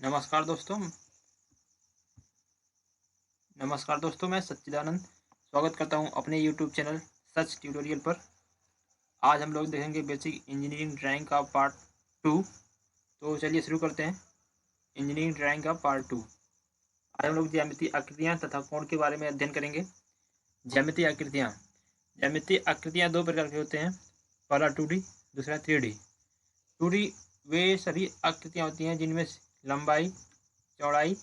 नमस्कार दोस्तों। मैं सच्चिदानंद स्वागत करता हूं अपने यूट्यूब चैनल सच ट्यूटोरियल पर। आज हम लोग देखेंगे बेसिक इंजीनियरिंग ड्राइंग का पार्ट 2। तो चलिए शुरू करते हैं इंजीनियरिंग ड्राइंग का पार्ट 2। आज हम लोग ज्यामितीय आकृतियां तथा कोण के बारे में अध्ययन करेंगे। ज्यामितीय आकृतियां दो प्रकार के होते हैं, पहला 2D, दूसरा 3D। 2D वे सभी आकृतियां होती हैं जिनमें लंबाई चौड़ाई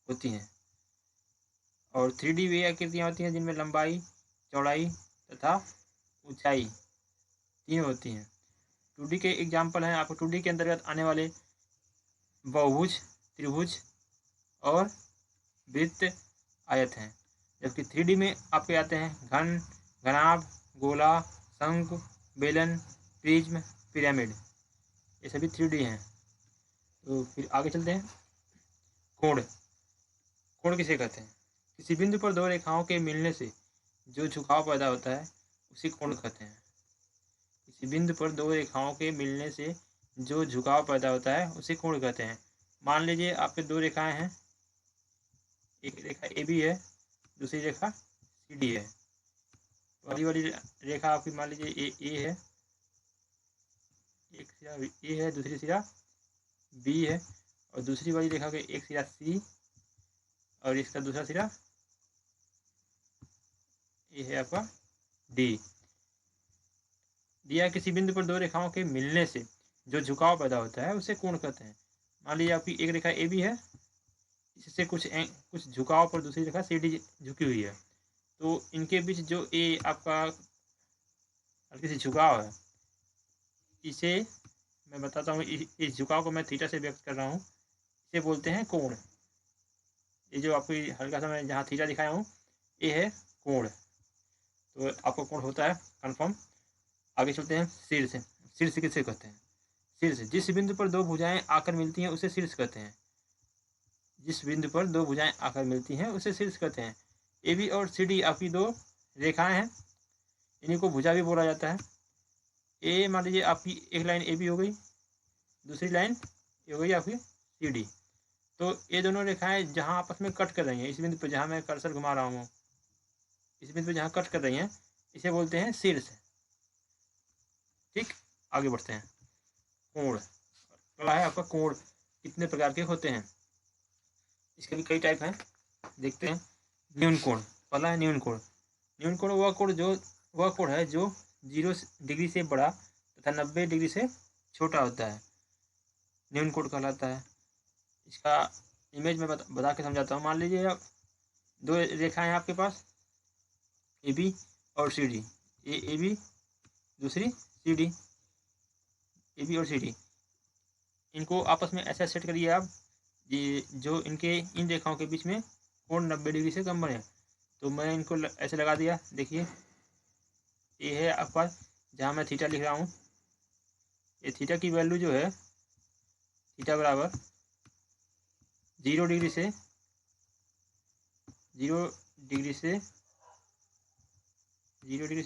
होती हैं, और 3D वे आकृतियाँ होती हैं जिनमें लंबाई चौड़ाई तथा ऊंचाई तीन होती हैं। 2D के एग्जाम्पल हैं आपको 2D के अंतर्गत आने वाले बहुभुज, त्रिभुज और वृत्त, आयत हैं। जबकि 3D में आपके आते हैं घन, घनाभ, गोला, शंकु, बेलन, प्रिज्म, पिरामिड। ये सभी 3D हैं। तो फिर आगे चलते हैं। कोण किसे कहते हैं? किसी बिंदु पर दो रेखाओं के मिलने से जो झुकाव पैदा होता है उसे कोण कहते हैं। किसी बिंदु पर दो रेखाओं के मिलने से जो झुकाव पैदा होता है उसे कोण कहते हैं। मान लीजिए आपके दो रेखाएं हैं, एक रेखा ए बी है, दूसरी रेखा सी डी है। पहली वाली रेखा आपकी मान लीजिए ए है, एक सिरा ए है, दूसरी सिरा बी है, और दूसरी वाली रेखा के एक सिरा सी और इसका दूसरा सिरा ये है आपका डी। दिया किसी बिंदु पर दो रेखाओं के मिलने से जो झुकाव पैदा होता है उसे कोण कहते हैं। मान लीजिए आपकी एक रेखा ए बी है, इससे कुछ झुकाव पर दूसरी रेखा सी डी झुकी हुई है, तो इनके बीच जो ए आपका हल्की सी झुकाव है, इसे मैं बताता हूँ। इस झुकाव को मैं थीटा से व्यक्त कर रहा हूँ, इसे बोलते हैं कोण। ये जो आपको हल्का सा मैं जहाँ थीटा दिखाया हूँ ये है कोण। तो आपको कोण होता है कन्फर्म। आगे चलते हैं। शीर्ष किसे कहते हैं? शीर्ष जिस बिंदु पर दो भुजाएं आकर मिलती हैं उसे शीर्ष कहते हैं। जिस बिंदु पर दो भुजाएं आकर मिलती हैं उसे शीर्ष कहते हैं। ए बी और सी डी आपकी दो रेखाएं हैं, इन्हीं को भुजा भी बोला जाता है। ए मान लीजिए आपकी एक लाइन ए बी हो गई, दूसरी लाइन ये हो गई आपकी सी डी। तो ये दोनों रेखाएं जहां आपस में कट कर रही हैं, इस बिंदु पर जहां मैं कर्सर घुमा रहा हूँ, इस बिंदु पर जहां कट कर रही हैं, इसे बोलते हैं शीर्ष। ठीक, आगे बढ़ते हैं। कोण क्या है आपका? कोण कितने प्रकार के होते हैं? इसके भी कई टाइप हैं, देखते हैं। न्यून कोण, पहला है न्यून कोण। न्यून कोण वह कोण है जो 0 डिग्री से बड़ा तथा 90 डिग्री से छोटा होता है, न्यून कोण कहलाता है। इसका इमेज में बता के समझाता हूँ। मान लीजिए आप दो रेखाएं हैं आपके पास, ए बी और सी डी। ए बी, दूसरी सी डी, ए बी और सी डी। इनको आपस में ऐसा सेट करिए आप ये जो इन रेखाओं के बीच में कोण 90 डिग्री से कम बने। तो मैं इनको ऐसे लगा दिया। देखिए ये है आपका जहाँ मैं थीटा लिख रहा हूँ, ये थीटा की वैल्यू जो है, थीटा बराबर 0 डिग्री से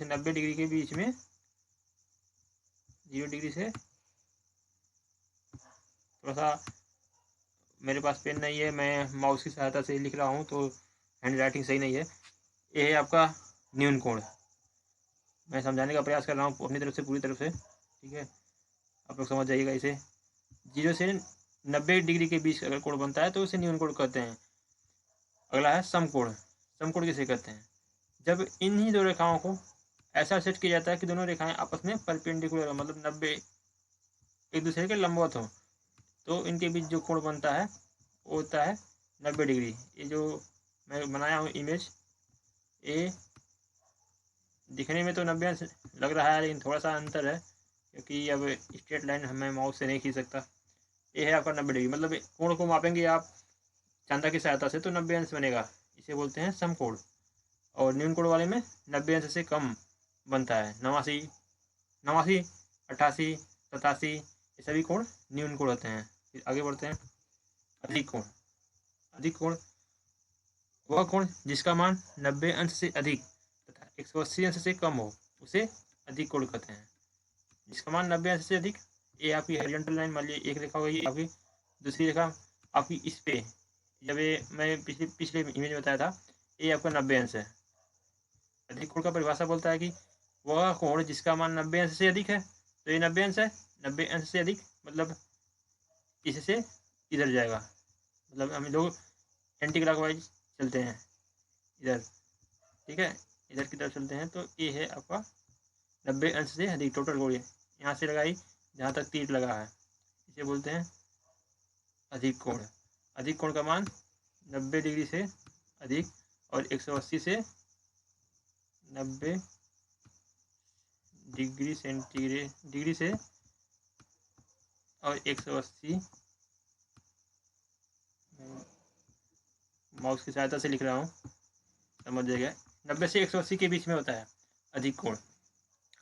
90 डिग्री के बीच में, 0 डिग्री से, थोड़ा सा मेरे पास पेन नहीं है, मैं माउस की सहायता से लिख रहा हूँ तो हैंड राइटिंग सही नहीं है। ये है आपका न्यून कोण। मैं समझाने का प्रयास कर रहा हूँ अपनी तरफ से, पूरी तरफ से। ठीक है, आप लोग समझ जाइएगा इसे। 0 से 90 डिग्री के बीच अगर कोण बनता है तो उसे न्यून कोण कहते हैं। अगला है समकोण। समकोण किसे कहते हैं? जब इन्हीं दो रेखाओं को ऐसा सेट किया जाता है कि दोनों रेखाएं आपस में परपेंडिकुलर, मतलब 90 एक दूसरे के लंबवत हो, तो इनके बीच जो कोण बनता है वो होता है 90 डिग्री। ये जो मैं बनाया हूँ इमेज, ये दिखने में तो 90 अंश लग रहा है, लेकिन थोड़ा सा अंतर है क्योंकि अब स्ट्रेट लाइन मैं माउस से नहीं खींच सकता। ये है आपका 90 डिग्री, मतलब कोण को मापेंगे आप चांदा की सहायता से तो 90 अंश बनेगा, इसे बोलते हैं समकोण। और न्यून कोण वाले में 90 अंश से कम बनता है, 89, 88, 87, ये सभी कोण न्यून कोण होते हैं। फिर आगे बढ़ते हैं। अधिक कोण। अधिक कोण वह कोण जिसका मान 90 अंश से अधिक तथा 180 अंश से कम हो उसे अधिक कोण कहते हैं। जिसका मान 90 अंश से अधिक, ये आपकी हॉरिजॉन्टल लाइन मान लीजिए एक रेखा होगी आपकी, दूसरी रेखा आपकी इस पे जब ये मैं पिछले इमेज में बताया था, ये आपका 90 अंश है। अधिक कोण का परिभाषा बोलता है कि वह कोण जिसका मान 90 अंश से अधिक है, तो ये 90 अंश है। 90 अंश से अधिक मतलब इससे इधर जाएगा, मतलब हम लोग एंटी क्लॉकवाइज चलते हैं इधर, ठीक है, इधर की तरफ चलते हैं। तो ये है आपका 90 अंश से अधिक टोटल कोण, यहाँ से लगाई जहाँ तक तीर लगा है, इसे बोलते हैं अधिक कोण। अधिक कोण का मान 90 डिग्री से अधिक और 180 से 90 डिग्री सेंटीग्रेड डिग्री से और 180, माउस की सहायता से लिख रहा हूँ, समझ जाएगा। 90 से 180 के बीच में होता है अधिक कोण।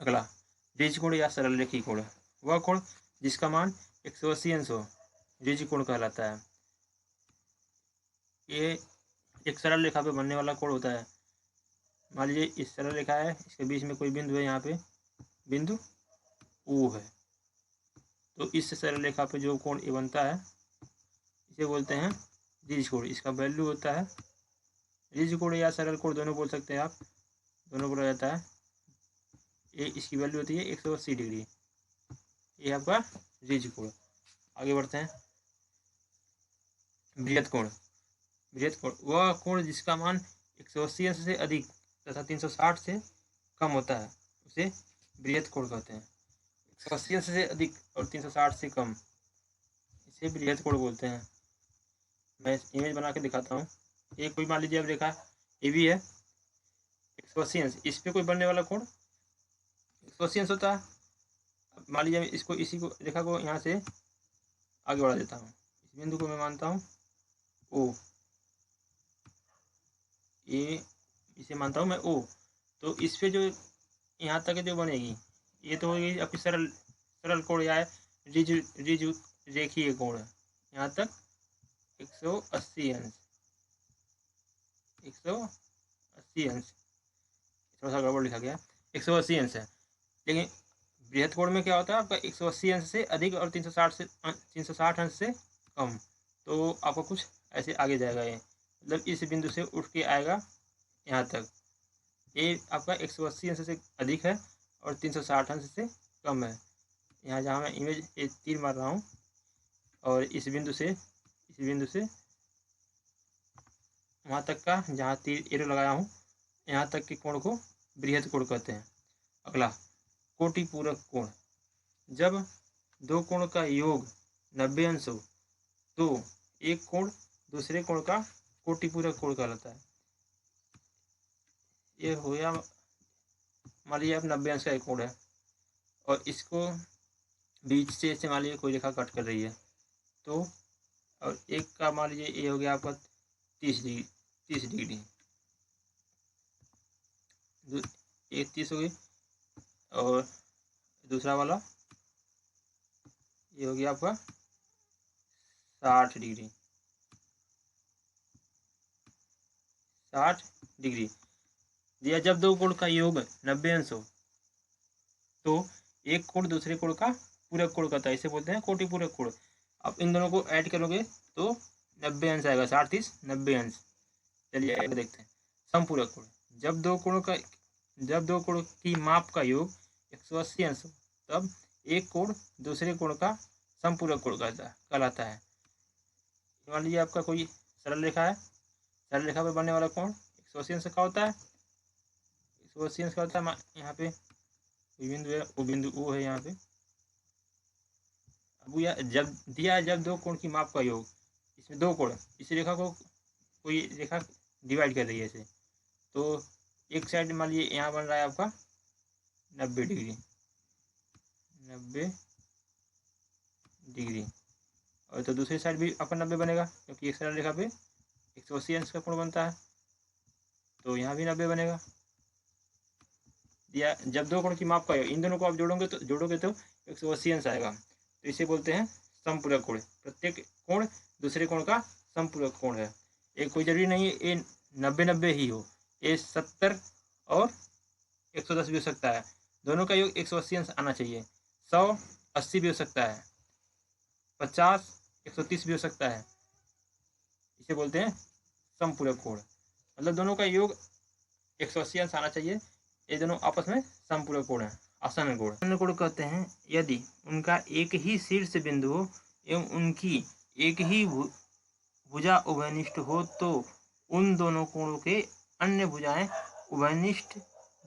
अगला ऋज कोण या सरल रेखी कोण, वह कोण जिसका मान 180 अंश हो, ऋज कोण कहलाता है। ये एक सरल रेखा पे बनने वाला कोण होता है। मान लीजिए इस सरल रेखा है, इसके बीच में कोई बिंदु है, यहाँ पे बिंदु ओ है, तो इस सरल रेखा पे जो कोण ए बनता है इसे बोलते हैं ऋज कोण। इसका वैल्यू होता है, ऋज कोण या सरल कोण दोनों बोल सकते हैं आप, दोनों बोला जाता है। ये इसकी वैल्यू होती है 180 डिग्री, ये आपका ऋज कोण। आगे बढ़ते हैं। बृहत कोण, बृहत कोण वह कोण जिसका मान 180 अंश से अधिक तथा 360 से कम होता है, उसे बृहत कोण कहते हैं। 180 अंश से अधिक और 360 से कम, इसे बृहत कोण बोलते हैं। मैं इमेज बना के दिखाता हूँ। ये कोई मान लीजिए अब रेखा ये भी है 180 अंश, इस पे कोई बनने वाला कोण 180 अंश होता है। मान लीजिए इसको इसी को रेखा को यहाँ से आगे बढ़ा देता हूँ, इस बिंदु को मैं मानता हूँ ओ, ये इसे मानता हूँ मैं ओ। तो इस पे जो यहाँ तक जो बनेगी ये तो होगी आपकी सरल सरल कोण या रिज रिज रेखीय कोण, यहाँ तक 180 अंश, 180 अंश, थोड़ा सा गड़बड़ लिखा गया, 180 अंश है। लेकिन बृहत कोण में क्या होता है आपका 180 अंश से अधिक और 360 अंश से कम। तो आपको कुछ ऐसे आगे जाएगा, ये मतलब इस बिंदु से उठ के आएगा यहाँ तक, ये आपका 180 अंश से अधिक है और 360 अंश से कम है। यहाँ जहाँ मैं इमेज एक तीर मार रहा हूँ और इस बिंदु से वहाँ तक का जहाँ तीर एरो लगाया हूँ यहाँ तक के कोण को बृहत कोण कहते हैं। अगला कोटि पूरक कोण, जब दो कोण का योग 90 अंश हो तो एक कोण दूसरे कोण का कोटि पूरक कोण कहलाता है। ये हो गया, मान लीजिए आप 90 अंश का एक कोण है और इसको बीच से मान लीजिए कोई रेखा कट कर रही है, तो और एक का मान लीजिए ये हो गया आपका 30 डिग्री, एक 30 हो गई और दूसरा वाला ये हो गया आपका 60 डिग्री, 60 डिग्री दिया। जब दो कोण का योग 90 अंश हो तो एक कोण दूसरे कोण का पूरक कोण कहता है, इसे बोलते हैं कोटि पूरक कोण। अब इन दोनों को ऐड करोगे तो 90 अंश आएगा, 60 30 90 अंश। चलिए आगे देखते हैं। समपूरक कोण, जब दो कोण की माप का योग 180 अंश हो तब एक कोण दूसरे कोण का समपूरक कोण कहलाता है। मान लीजिए आपका कोई सरल रेखा है, सरल रेखा पर बनने वाला कोण 180 अंश का होता है, 180 अंश का होता है। यहाँ पे बिंदु है, वो बिंदु ओ है यहाँ पे। अब जब दिया है जब दो कोण की माप का योग, इसमें दो कोण, इस रेखा को कोई रेखा डिवाइड कर रही है इसे, तो एक साइड मान लीजिए यहाँ बन रहा है आपका 90 डिग्री, 90 डिग्री, और तो दूसरी साइड भी आपका 90 बनेगा क्योंकि एक सरल रेखा पे 180 अंश का कोण बनता है, तो यहाँ भी 90 बनेगा। या जब दो कोण की माप का इन दोनों को आप जोड़ोगे तो 180 अंश आएगा, तो इसे बोलते हैं समपूरक कोण। प्रत्येक कोण दूसरे कोण का समपूरक कोण है। एक कोई जरूरी नहीं है ये 90-90 ही हो, ये 70 और 110 भी हो सकता है। दोनों का योग 180 अंश आना चाहिए। 100 80 भी हो सकता है, 50 130 भी हो सकता है, इसे बोलते हैं समपूरक कोण। मतलब दोनों का योग 180 अंश आना चाहिए। ये दोनों आपस में समपूरक कोण है, आसन्न कोण। आसन्न कोण कहते हैं यदि उनका एक ही शीर्ष बिंदु हो एवं उनकी एक ही भुजा उभयनिष्ठ हो तो उन दोनों कोणों के अन्य भुजाएं उभयनिष्ठ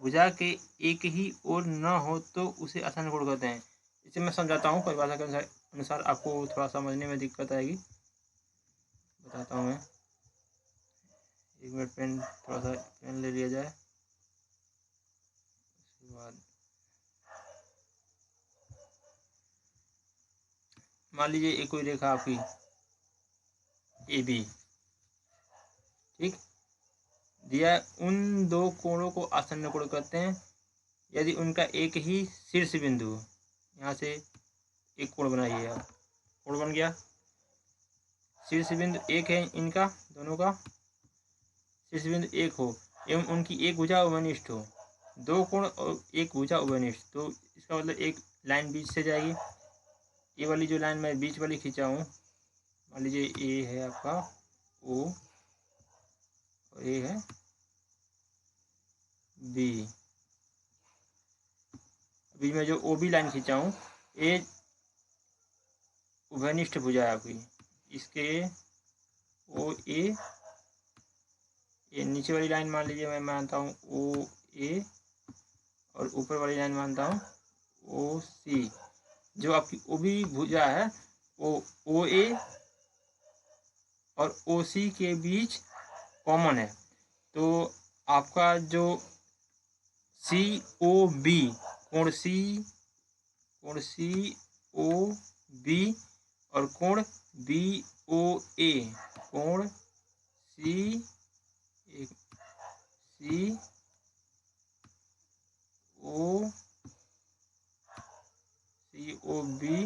भुजा के एक ही ओर न हो तो उसे आसन्न कोण कहते हैं। इसे मैं समझाता हूँ, परिभाषा के अनुसार आपको थोड़ा समझने में दिक्कत आएगी, बताता हूँ मैं। एक मिनट, पेन थोड़ा सा पेन ले लिया जाए। उसके बाद मान लीजिए एक कोई रेखा आपकी ए बी, ठीक दिया, उन दो कोणों को आसन्न कोण कहते हैं यदि उनका एक ही शीर्ष बिंदु हो। यहाँ से एक कोण बनाइए आप, कोण बन गया, शीर्ष बिंदु एक है इनका, दोनों का शीर्ष बिंदु एक हो एवं उनकी एक भुजा उभयनिष्ठ हो, दो कोण और एक भुजा उभयनिष्ठ, तो इसका मतलब एक लाइन बीच से जाएगी। ये वाली जो लाइन मैं बीच वाली खींचा हूँ, मान लीजिए ए है आपका ओ और ए है बी, अभी मैं जो ओ बी लाइन खींचा हूँ, ए उभयनिष्ठ भुजा है आपकी, इसके ओ ए, ये नीचे वाली लाइन मान लीजिए मैं मानता हूँ ओ ए और ऊपर वाली लाइन मानता हूँ ओ सी। जो आपकी ओ बी भुजा है वो ओ ए और ओ सी के बीच कॉमन है, तो आपका जो सी ओ बी कोण सी ओ बी और कोण बी ओ ए, कोण सी ओ बी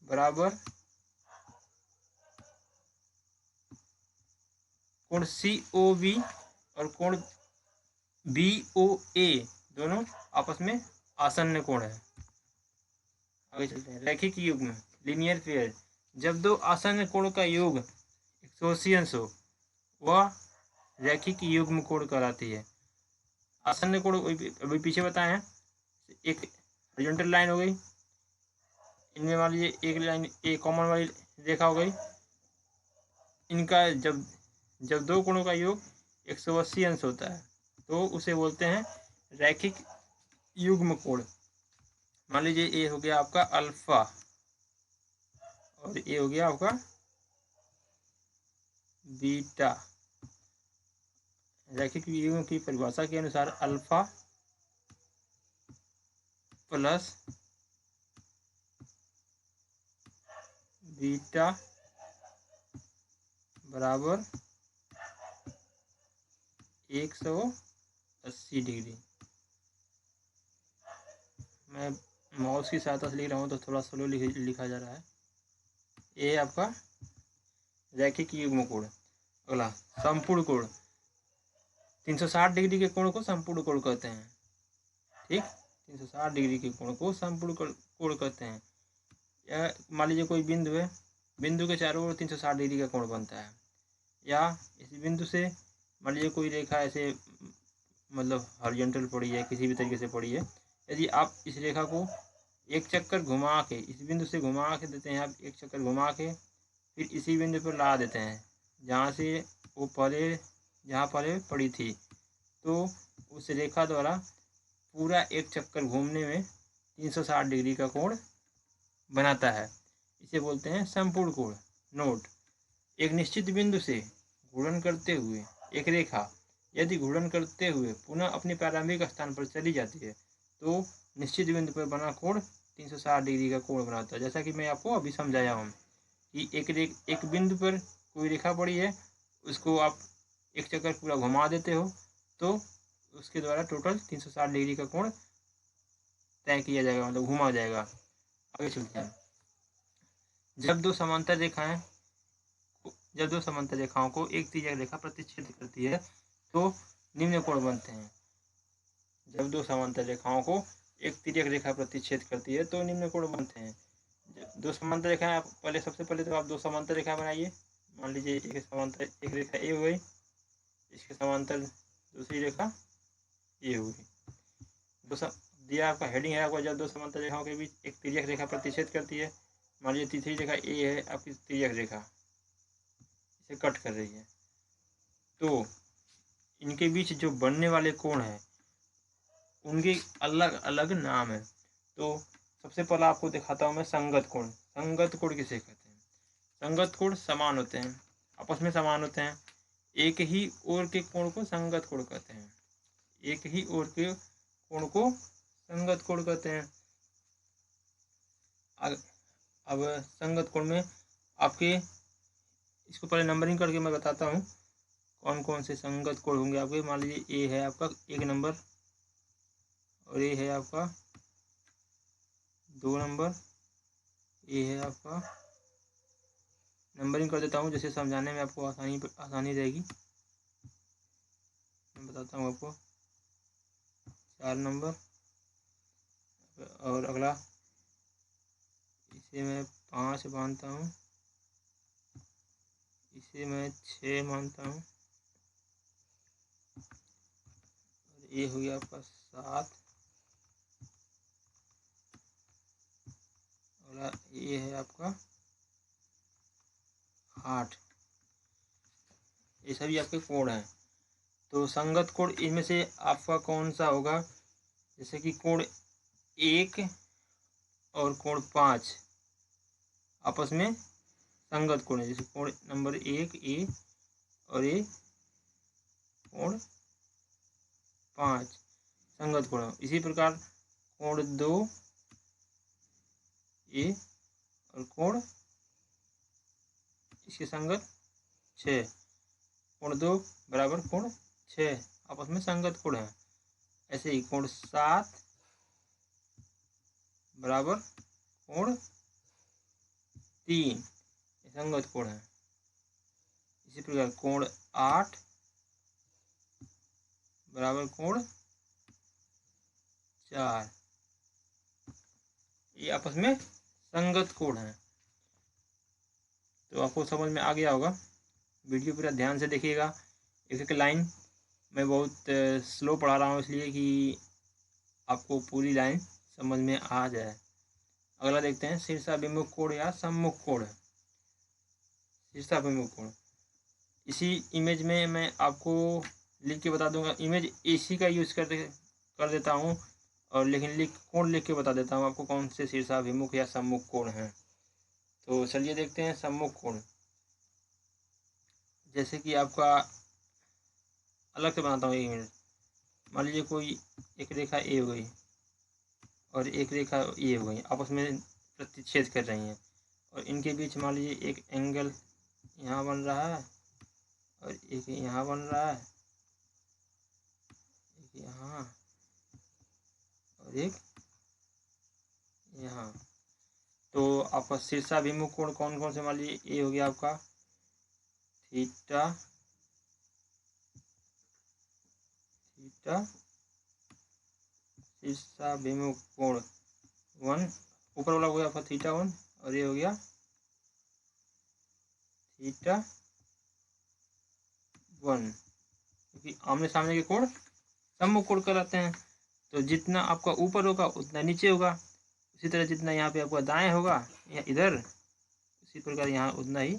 बराबर कोण सी ओ बी और कोण बी ओ ए दोनों आपस में आसन्न कोण है। आगे चलते हैं। रैखिक युग्म लीनियर पेयर, जब दो आसन्न कोण का योग 180 अंश हो वह रैखिक युग्म कोण कहलाती है। आसन्न कोण अभी पीछे बताए हैं, एक हॉरिजॉन्टल लाइन हो गई, इनमें मान लीजिए एक लाइन एक कॉमन वाली रेखा हो गई, इनका जब दो कोणों का योग 180 अंश होता है तो उसे बोलते हैं रैखिक युग्म कोण। मान लीजिए ये हो गया आपका अल्फा और ये हो गया आपका बीटा। रैखिक युग्म की परिभाषा के अनुसार अल्फा प्लस बीटा बराबर 180 डिग्री। मैं माउस की सहायता से लिख रहा हूँ तो थोड़ा स्लो लिखा जा रहा है। ये आपका रैखिक युग्म कोण। अगला संपूर्ण कोण, 360 डिग्री के कोण को संपूर्ण कोण कहते हैं, ठीक 360 डिग्री के कोण को संपूर्ण कोण कहते हैं। या मान लीजिए कोई बिंदु है, बिंदु के चारों ओर 360 डिग्री का कोण बनता है, या इस बिंदु से मान लीजिए कोई रेखा ऐसे मतलब हॉरिजॉन्टल पड़ी है, किसी भी तरीके से पड़ी है, यदि आप इस रेखा को एक चक्कर घुमा के, इस बिंदु से घुमा के देते हैं आप, एक चक्कर घुमा के फिर इसी बिंदु पर ला देते हैं जहाँ से वो जहाँ पहले पड़ी थी, तो उस रेखा द्वारा पूरा एक चक्कर घूमने में 360 डिग्री का कोण बनाता है। इसे बोलते हैं संपूर्ण कोण। नोट, एक निश्चित बिंदु से घूर्णन करते हुए एक रेखा यदि घूर्णन करते हुए पुनः अपने प्रारंभिक स्थान पर चली जाती है तो निश्चित बिंदु पर बना कोण 360 डिग्री का कोण बनाता है। जैसा कि मैं आपको अभी समझाया हूँ कि एक बिंदु पर कोई रेखा पड़ी है, उसको आप एक चक्कर पूरा घुमा देते हो तो उसके द्वारा टोटल 360 डिग्री का कोण तय किया जाएगा, मतलब घुमा जाएगा। आगे चलते हैं। जब दो समांतर रेखाओं को एक तिर्यक रेखा प्रतिच्छेद करती है तो निम्न कोण बनते हैं। जब दो समांतर रेखाओं को एक तिर्यक रेखा प्रतिच्छेद करती है तो निम्न कोण बनते हैं। दो समांतर रेखाएं, आप सबसे पहले तो आप दो समांतर रेखा बनाइए। मान लीजिए एक समांतर एक रेखा ए हो गई, इसके समांतर दूसरी रेखा ए हो गई। दिया आपका हेडिंग है आपका, जब दो समांतर रेखाओं के बीच एक तिर्यक रेखा प्रतिच्छेद करती है, मान लीजिए तीसरी रेखा ए है आपकी तिर्यक रेखा, इसे कट कर रही है, तो इनके बीच जो बनने वाले कोण हैं उनके अलग अलग नाम है। तो सबसे पहला आपको दिखाता हूँ मैं संगत कोण। संगत कोण किसे कहते हैं? संगत कोण समान होते हैं, आपस में समान होते हैं। एक ही ओर के कोण को संगत कोण कहते हैं। एक ही ओर के कोण को संगत कोण कहते हैं। अब संगत कोण में आपके, इसको पहले नंबरिंग करके मैं बताता हूँ कौन कौन से संगत कोण होंगे आपके। मान लीजिए ए है आपका 1 नंबर और ए है आपका 2 नंबर, ए है आपका, नंबरिंग कर देता हूँ जैसे समझाने में आपको आसानी रहेगी। मैं बताता हूँ आपको 4 नंबर, और अगला इसे मैं 5 मानता हूँ, इसे मैं 6 मानता हूँ, और ये हो गया आपका 7, अगला ये है आपका 8। ये सभी आपके कोण हैं। तो संगत कोण इनमें से आपका कौन सा होगा? जैसे कि कोण 1 और कोण 5 आपस में संगत कोण है। जैसे कोण नंबर 1 ए और ये कोण 5 संगत कोण। इसी प्रकार कोण 2 ए और कोण इसके संगत 6, कोण 2 बराबर कोण 6 आपस में संगत कोण है। ऐसे ही कोण 7 बराबर कोण 3 संगत कोण है। इसी प्रकार कोण 8 बराबर कोण 4, ये आपस में संगत कोण है। तो आपको समझ में आ गया होगा। वीडियो पूरा ध्यान से देखिएगा, एक एक लाइन मैं बहुत स्लो पढ़ा रहा हूँ इसलिए कि आपको पूरी लाइन समझ में आ जाए। अगला देखते हैं शीर्षाभिमुख कोण या सम्मुख कोण। शीर्षाभिमुख कोण, इसी इमेज में मैं आपको लिख के बता दूंगा। इमेज एसी का यूज कर देता हूँ, और लेकिन कोण लिख के बता देता हूँ आपको कौन से शीर्षाभिमुख या सम्मुख कोण हैं। तो चलिए देखते हैं सम्मुख कोण। जैसे कि आपका अलग से बनाता हूँ एक मिनट। मान लीजिए कोई एक रेखा ए हो गई और एक रेखा ए हो गई, आपस में प्रतिच्छेद कर रही हैं, और इनके बीच मान लीजिए एक एंगल यहाँ बन रहा है और एक यहाँ बन रहा है, एक यहाँ और एक यहाँ। तो आपका शीर्षाभिमुख कोण कौन कौन से? मान लीजिए ए हो गया आपका थीटा, थीटा शीर्षाभिमुख कोण 1, ऊपर वाला हो गया आपका थीटा 1, और ये हो गया थीटा 1, क्योंकि आमने सामने के कोण सम्मुख कोण कहलाते हैं। तो जितना आपका ऊपर होगा उतना नीचे होगा, उसी तरह जितना यहाँ पे आपका दाएं होगा या इधर, उसी प्रकार यहाँ उतना ही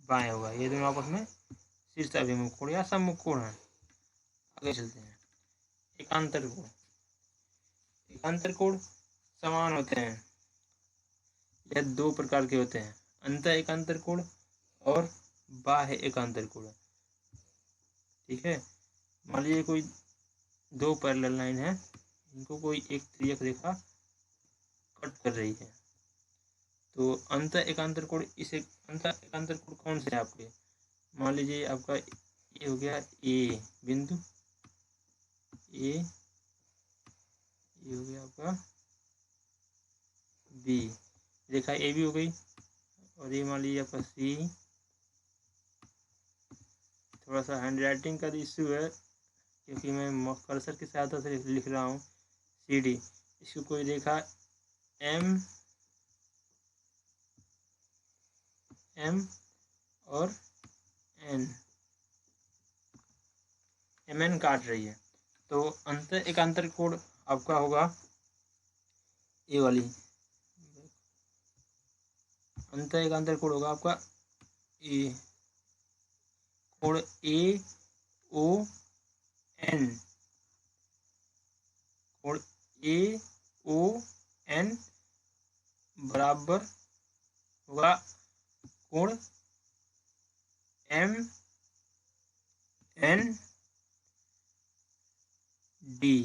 बाएं होगा। ये दोनों आपस में शीर्षाभिमुख कोण या सम्मुख कोण है। आगे चलते हैं एकांतर कोण। एकांतर कोण समान होते हैं, यह 2 प्रकार के होते हैं, अंतः एकांतर कोण और बाह्य एकांतर कोण। ठीक है, मान लीजिए कोई 2 पैरेलल लाइन है, इनको कोई एक तिर्यक रेखा कट कर रही है, तो अंतः एकांतर कोण, इसे अंतः एकांतर कोण कौन से है आपके? मान लीजिए आपका ये हो गया ए बिंदु, ये हो गया आपका बी, रेखा ए भी हो गई, और ये मान लीजिए आपका सी। थोड़ा सा हैंड राइटिंग का इश्यू है क्योंकि मैं कर्सर की सहायता से लिख रहा हूँ। सी डी, इसको कोई रेखा एम और एन, mn काट रही है, तो अंत एकांतर कोण आपका होगा ए वाली, अंत एकांतर कोण होगा आपका ए, कोण ए ओ एन, कोण ए ओ एन बराबर होगा कोण एम एन डी,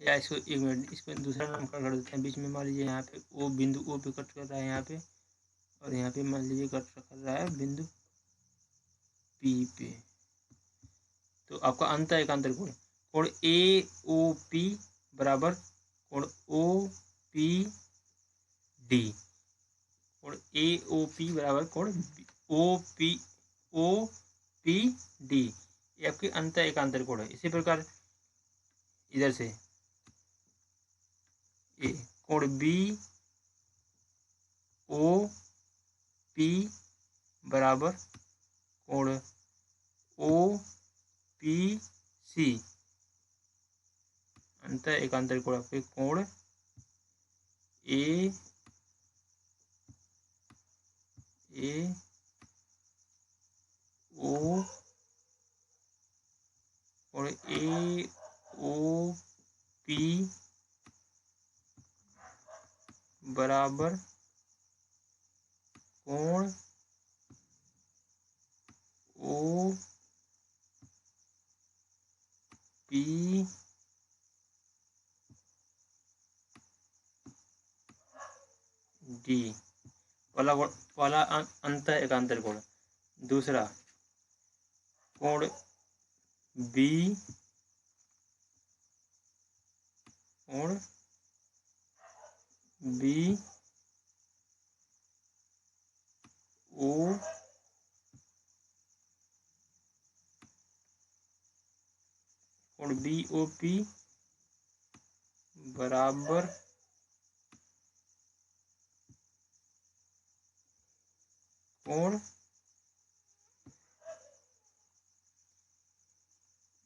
या इसको एक मिनट, इसको दूसरा नाम कर देते हैं। बीच में मान लीजिए यहाँ पे ओ बिंदु ओ पे कट कर रहा है यहाँ पे, और यहाँ पे मान लीजिए कट कर रहा है बिंदु पी पे, तो आपका अंत एकांतर कोण, कोण ए ओ पी बराबर कोण ओ पी डी, कोण ए ओ पी बराबर कोण ओ पी डी, ये आपके अंत एकांतर कोण है। इसी प्रकार इधर से ए कोण बी ओ पी बराबर कोण ओ पी सी, अंत एकांतर कोण आपके कोण ए ओ, कोण ए ओ पी बराबर कोण ओ पी डी, पहला अंत एकांतर कोण। दूसरा कोण बी कोण बी ओ कोण बी ओ पी बराबर कोण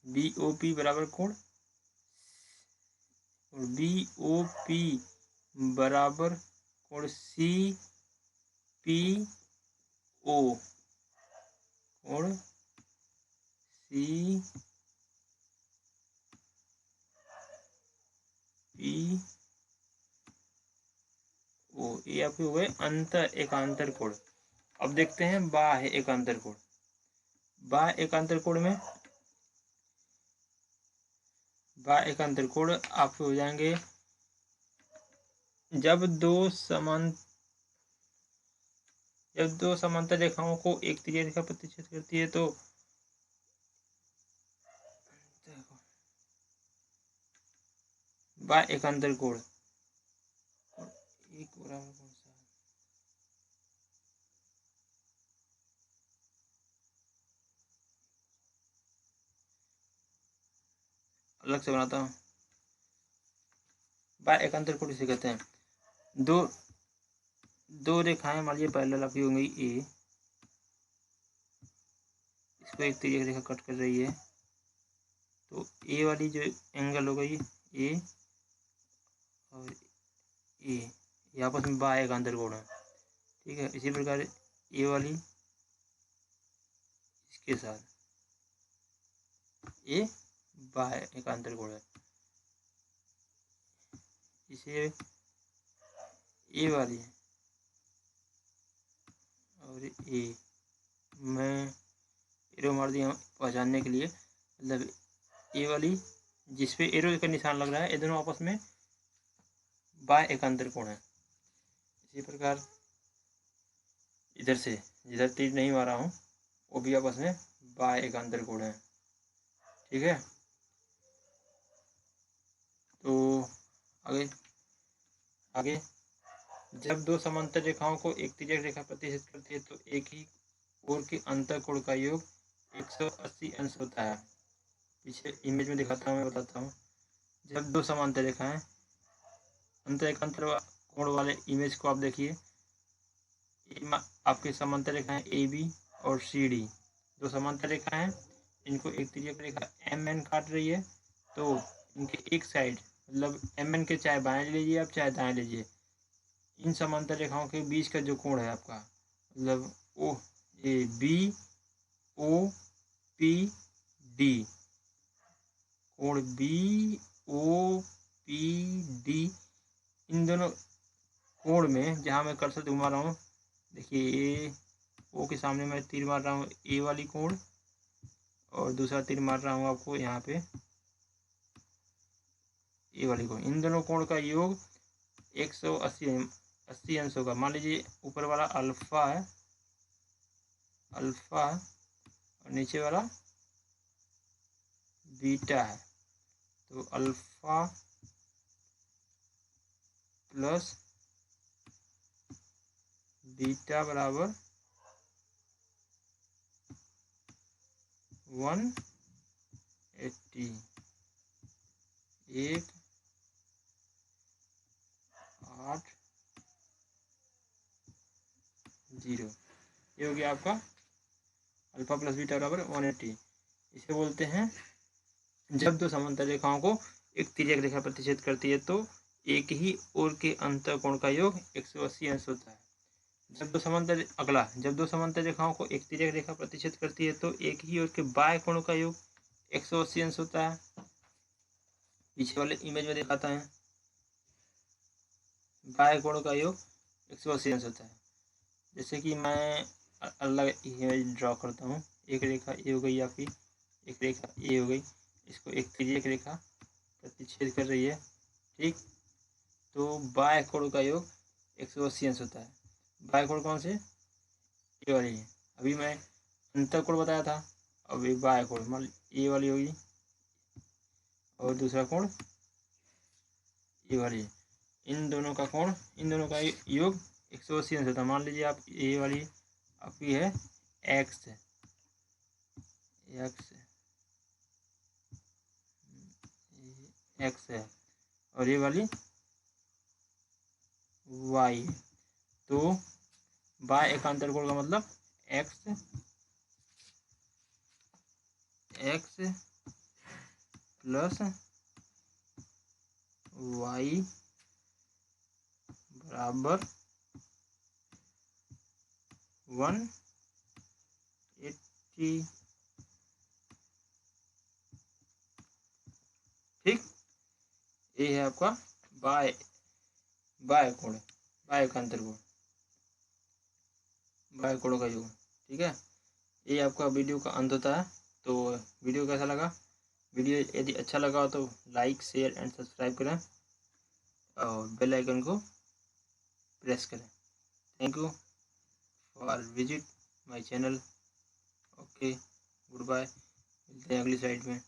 बी ओ पी बराबर कोण बी ओ पी बराबर कोण सी पी ओ, कोण सी पी ओ, ये आपके हुए अंत एकांतर कोण। अब देखते हैं बाह्य एकांतर कोण। बाह्य एकांतर कोण में बाह्य एकांतर कोण आपके हो जाएंगे जब दो समांतर रेखाओं को एक त्रिज्यीय रेखा प्रतिच्छेद करती है तो बाह्य एकांतर कोण एक बराबर कौन सा अलग से बनाता हूँ। बाह्य एकांतर कोण इसे कहते हैं, दो रेखाएं मान लीजिए पैरेलल आपकी होंगी ए, इसको एक त्रिज्यीय रेखा कट कर रही है, तो ए वाली जो एंगल होगा ये ए और ये आपस में बाह्य एकांतर कोण है, ठीक है। इसी प्रकार ए वाली इसके साथ ये बाह्य एकांतर कोण है, इसे ए वाली और ए, मैं एरो मार दिया पहचानने के लिए, मतलब ए वाली जिस पे एरो का निशान लग रहा है ये दोनों आपस में बाह्य एकांतर कोण है। इसी प्रकार इधर से जिधर तीर नहीं मारा हूँ वो भी आपस में बाह्य एकांतर कोण है, ठीक है। तो आगे जब दो समांतर रेखाओं को एक त्रिज्यीय रेखा प्रतिच्छेद करती है तो एक ही ओर के अंतर कोण का योग 180 अंश होता है। पीछे इमेज में दिखाता हूँ, मैं बताता हूँ। जब दो समांतर रेखाएं अंतर एकांतर कोण वाले इमेज को आप देखिए, आपके समांतर रेखा है ए बी और सी डी, दो समांतर रेखा हैं, इनको एक तिर्यक रेखा एम एन काट रही है। तो इनके एक साइड मतलब एम एन के चाहे बाएं ले लीजिए आप चाहे दाएं लीजिए, इन समांतर रेखाओं के बीच का जो कोण है आपका मतलब O A B O P D, कोण बी ओ पी डी, इन दोनों कोण में जहाँ मैं कर्सर घुमा रहा हूँ, देखिए ओ के सामने मैं तीर मार रहा हूँ ए वाली कोण और दूसरा तीर मार रहा हूँ आपको यहाँ पे ए वाली कोण। इन दोनों कोण का योग 180 अंशों का। मान लीजिए ऊपर वाला अल्फा है, अल्फा और नीचे वाला बीटा है, तो अल्फा प्लस बीटा बराबर 180, 1 8 0। ये हो गया आपका अल्फा प्लस बीटा बराबर 180। इसे बोलते हैं जब दो समांतर रेखाओं को एक तिर्यक रेखा प्रतिच्छेद करती है तो एक ही ओर के अंतर कोण का योग 180 अंश होता है। जब दो समांतर रेखाओं को एक तिर्यक रेखा प्रतिच्छेद करती है तो एक ही ओर के बाएं कोण का योग 180 अंश होता है। पीछे वाले इमेज में दिखाता है, बाएं कोण का योग 180 अंश होता है। जैसे कि मैं अलग इमेज ड्रॉ करता हूँ। एक रेखा ए हो गई आपकी, एक रेखा ए हो गई, इसको एक तिर्यक रेखा प्रतिच्छेद कर रही है, ठीक। तो बाएं कोण का योग 180 अंश होता है। बाएं कोण कौन से? ए वाली है। अभी मैं अंतर कोण बताया था, अब एक बाएं कोण मान ए वाली होगी और दूसरा कोण ए वाली है। इन दोनों का योग 180 अंश होता है। मान लीजिए आप ए वाली आपकी है एक्स है और ये वाली वाई है। तो बाय एकांतर कोण का मतलब एक्स प्लस वाई बराबर 180, ठीक। ये है आपका बाय कोण, बाय एकांतर कोण, बाय कोणों का योग, ठीक है। ये आपका वीडियो का अंत होता है। तो वीडियो कैसा लगा? वीडियो यदि अच्छा लगा हो तो लाइक शेयर एंड सब्सक्राइब करें और बेल आइकन को प्रेस करें। Thank you for visit my channel. Okay, good bye, मिलते हैं अगली साइड में।